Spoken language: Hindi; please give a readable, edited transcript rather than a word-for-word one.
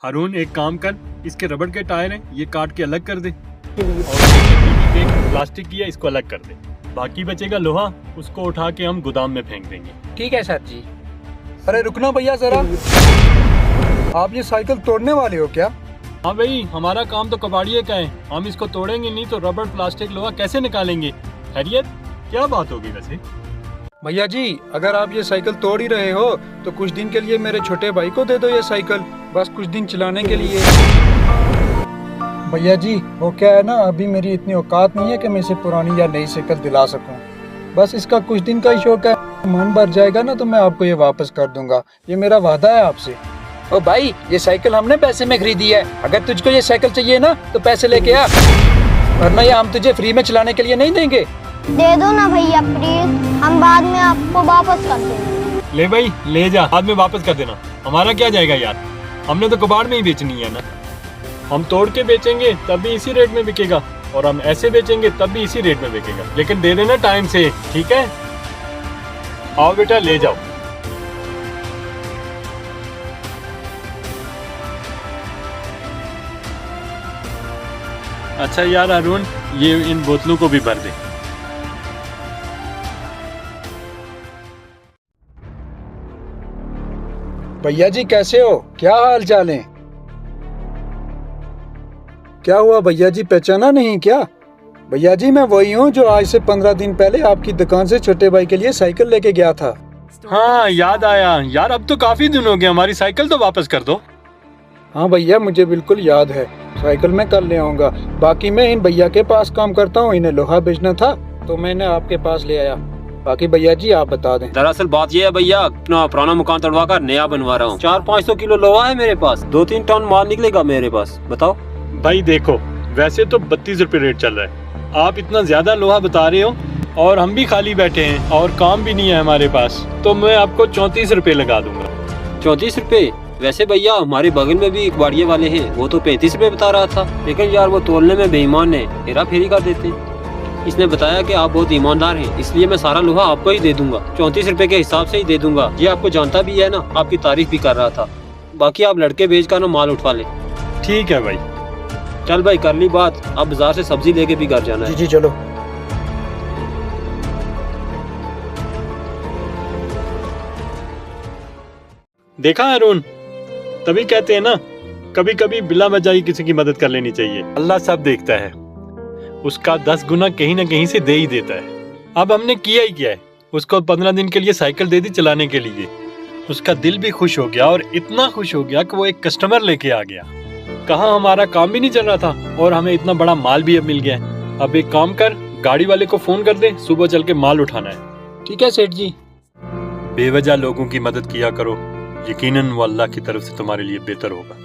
हारून एक काम कर, इसके रबड़ के टायर हैं ये काट के अलग कर दे और ये प्लास्टिक की है इसको अलग कर दे। बाकी बचेगा लोहा, उसको उठा के हम गोदाम में फेंक देंगे। ठीक है सर जी। अरे रुकना भैया जरा, आप ये साइकिल तोड़ने वाले हो क्या? हाँ भाई, हमारा काम तो कबाड़िए का है, हम इसको तोड़ेंगे नहीं तो रबड़ प्लास्टिक लोहा कैसे निकालेंगे। खैरियत, क्या बात होगी वैसे? भैया जी, अगर आप ये साइकिल तोड़ ही रहे हो तो कुछ दिन के लिए मेरे छोटे भाई को दे दो ये साइकिल, बस कुछ दिन चलाने के लिए। भैया जी, वो क्या है ना, अभी मेरी इतनी औकात नहीं है कि मैं इसे पुरानी या नई साइकिल दिला सकूं। बस इसका कुछ दिन का ही शौक है, मन भर जाएगा ना तो मैं आपको ये वापस कर दूंगा, ये मेरा वादा है आपसे। ओ भाई, ये साइकिल हमने पैसे में खरीदी है, अगर तुझको ये साइकिल चाहिए ना तो पैसे लेके आ, वरना ये हम तुझे फ्री में चलाने के लिए नहीं देंगे। दे दो ना भैया प्लीज, हम बाद में आपको वापस कर देंगे। ले भाई ले जा, बाद में वापस कर देना, हमारा क्या जाएगा यार, हमने तो कबाड़ में ही बेचनी है ना। हम तोड़ के बेचेंगे तब भी इसी रेट में बिकेगा और हम ऐसे बेचेंगे तब भी इसी रेट में बिकेगा, लेकिन दे देना टाइम से, ठीक है? आओ बेटा ले जाओ। अच्छा यार अरुण, ये इन बोतलों को भी भर दे। भैया जी कैसे हो, क्या हाल चाल है? क्या हुआ भैया जी, पहचाना नहीं क्या? भैया जी मैं वही हूँ जो आज से 15 दिन पहले आपकी दुकान से छोटे भाई के लिए साइकिल लेके गया था। हाँ याद आया यार, अब तो काफी दिन हो गए, हमारी साइकिल तो वापस कर दो। हाँ भैया, मुझे बिल्कुल याद है, साइकिल मैं कल ले आऊंगा। बाकी मैं इन भैया के पास काम करता हूँ, इन्हें लोहा बेचना था तो मैंने आपके पास ले आया। बाकी भैया जी आप बता दें। दरअसल बात ये है भैया, अपना पुराना मकान तोड़वा कर नया बनवा रहा हूँ। 400-500 किलो लोहा है मेरे पास, 2-3 टन माल निकलेगा मेरे पास। बताओ भाई देखो, वैसे तो 32 रुपए रेट चल रहा है, आप इतना ज्यादा लोहा बता रहे हो और हम भी खाली बैठे हैं और काम भी नहीं है हमारे पास, तो मैं आपको 34 रुपए लगा दूंगा। 34 रुपए? वैसे भैया हमारे बगल में भी कबाड़िये वाले हैं, वो तो 35 रुपए बता रहा था, लेकिन यार वो तोलने में बेईमान है, हेरा फेरी कर देते। इसने बताया कि आप बहुत ईमानदार हैं, इसलिए मैं सारा लोहा आपको ही दे दूंगा, 34 रुपए के हिसाब से ही दे दूंगा। ये आपको जानता भी है ना, आपकी तारीफ भी कर रहा था। बाकी आप लड़के भेज कर ना माल उठवा ले। ठीक है भाई। चल भाई कर ली बात, अब बाजार से सब्जी लेके भी घर जाना है। जी चलो। देखा अरुण, तभी कहते हैं ना, कभी कभी बिला वजह ही किसी की मदद कर लेनी चाहिए। अल्लाह सब देखता है, उसका 10 गुना कहीं ना कहीं से दे ही देता है। अब हमने किया ही क्या है, उसको 15 दिन के लिए साइकिल दे दी चलाने के लिए। उसका दिल भी खुश हो गया और इतना खुश हो गया कि वो एक कस्टमर लेके आ गया। कहाँ हमारा काम भी नहीं चल रहा था और हमें इतना बड़ा माल भी अब मिल गया है। अब एक काम कर, गाड़ी वाले को फोन कर दे, सुबह चल के माल उठाना है। ठीक है सेठ जी। बेवजह लोगों की मदद किया करो, यकीनन वो अल्लाह की तरफ से तुम्हारे लिए बेहतर होगा।